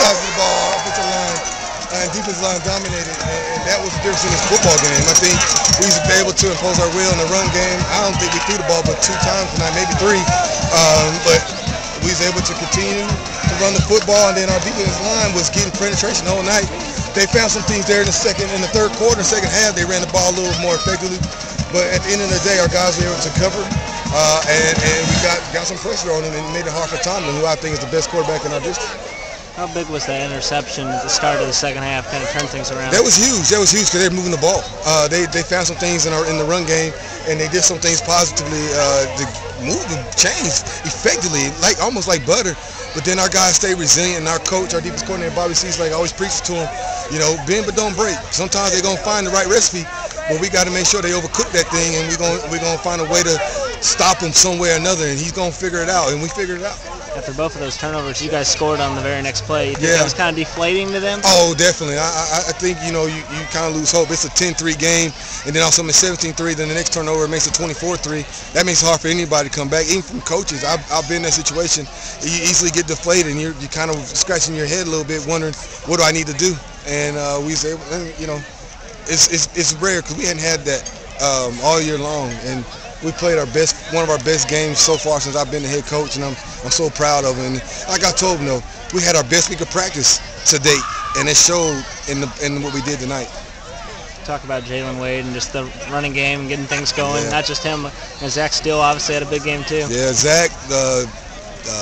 sides of the ball, offensive line and defensive line dominated, and that was the difference in this football game. I think we was able to impose our will in the run game. I don't think we threw the ball but 2 times tonight, maybe 3, but we was able to continue to run the football, and then our defensive line was getting penetration the whole night. They found some things there in the third quarter, second half. They ran the ball a little more effectively, but at the end of the day, our guys were able to cover, and we got some pressure on them and made it hard for Tomlin, who I think is the best quarterback in our district. How big was that interception at the start of the second half? Kind of turned things around. That was huge. That was huge because they were moving the ball. They found some things in the run game, and they did some things positively to move the chains effectively, almost like butter. But then our guys stayed resilient, and our coach, our defense coordinator, Bobby C's, always preaches to them, bend but don't break. Sometimes they're gonna find the right recipe, but we got to make sure they overcook that thing, and we're gonna find a way to stop him some way or another, and he's gonna figure it out, and we figured it out. After both of those turnovers, you guys scored on the very next play. You think that was kind of deflating to them? Oh, definitely. I think, you kind of lose hope. It's a 10-3 game, and then also it's 17-3. Then the next turnover makes it 24-3. That makes it hard for anybody to come back, even from coaches. I've been in that situation. You easily get deflated, and you're kind of scratching your head a little bit, wondering, what do I need to do? And we was able, it's rare because we hadn't had that all year long, and we played one of our best games so far since I've been the head coach, and I'm so proud of it. And like I told them, we had our best week of practice to date, and it showed in what we did tonight. Talk about Jalen Wade and just the running game and getting things going. Not just him, and Zach Steele obviously had a big game too. Yeah, Zach,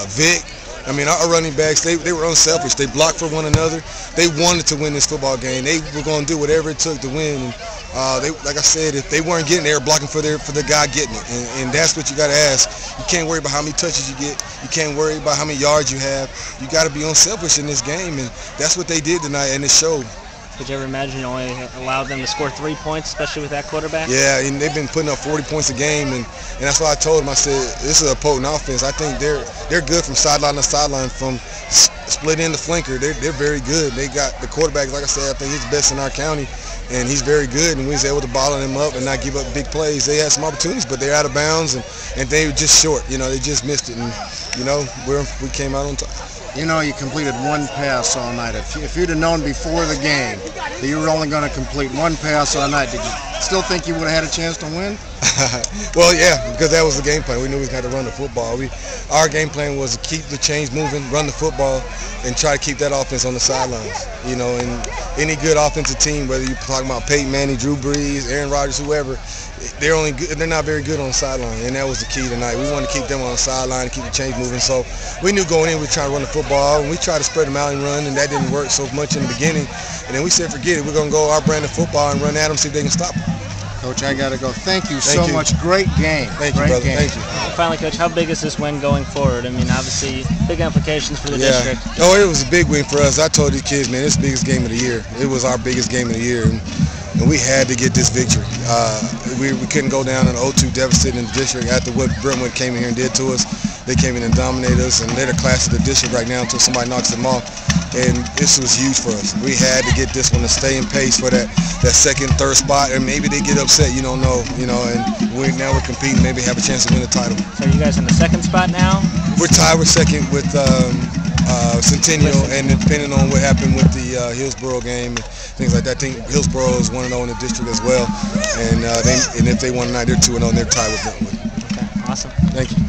Vic. I mean, our running backs, they were unselfish. They blocked for one another. They wanted to win this football game. They were going to do whatever it took to win. And like I said, if they weren't getting there, blocking for the guy getting it. And that's what you got to ask. You can't worry about how many touches you get. You can't worry about how many yards you have. You got to be unselfish in this game, and that's what they did tonight, and it showed. Could you ever imagine you only allowed them to score 3 points, especially with that quarterback? Yeah, and they've been putting up 40 points a game, and that's why I told them. I said, this is a potent offense. I think they're good from sideline to sideline, from split end to flanker. They're very good. They got the quarterback, like I said, I think he's the best in our county, and he's very good, and we was able to bottle him up and not give up big plays. They had some opportunities, but they're out of bounds, and they were just short. They just missed it, and we came out on top. You completed 1 pass all night. If you'd have known before the game that you were only going to complete 1 pass all night, did you still think you would have had a chance to win? Well, yeah, because that was the game plan. We knew we had to run the football. Our game plan was to keep the chains moving, run the football, and try to keep that offense on the sidelines. And any good offensive team, whether you're talking about Peyton Manning, Drew Brees, Aaron Rodgers, whoever, they're not very good on the sideline, and that was the key tonight. We wanted to keep them on the sideline and keep the chains moving. So we knew going in we were trying to run the football, and we tried to spread them out and run, and that didn't work so much in the beginning. And then we said, forget it. We're going to go our brand of football and run at them, see if they can stop them. Coach, I got to go. Thank you so much. Great game. Thank you, brother. Thank you. Finally, Coach, how big is this win going forward? I mean, obviously, big implications for the district. Oh, it was a big win for us. I told these kids, man, it's the biggest game of the year. It was our biggest game of the year, and we had to get this victory. We couldn't go down an 0-2 deficit in the district after what Brentwood came in here and did to us. They came in and dominated us, and they're the class of the district right now until somebody knocks them off. And this was huge for us. We had to get this one to stay in pace for that second, third spot, and maybe they get upset. You don't know, and now we're competing, maybe have a chance to win the title. So are you guys in the second spot now? We're tied with second with Centennial, and depending on what happened with the Hillsborough game and things like that, I think Hillsborough is 1-0 in the district as well, and if they won tonight, they're 2-0, and they're tied with Brentwood. Okay, awesome. Thank you.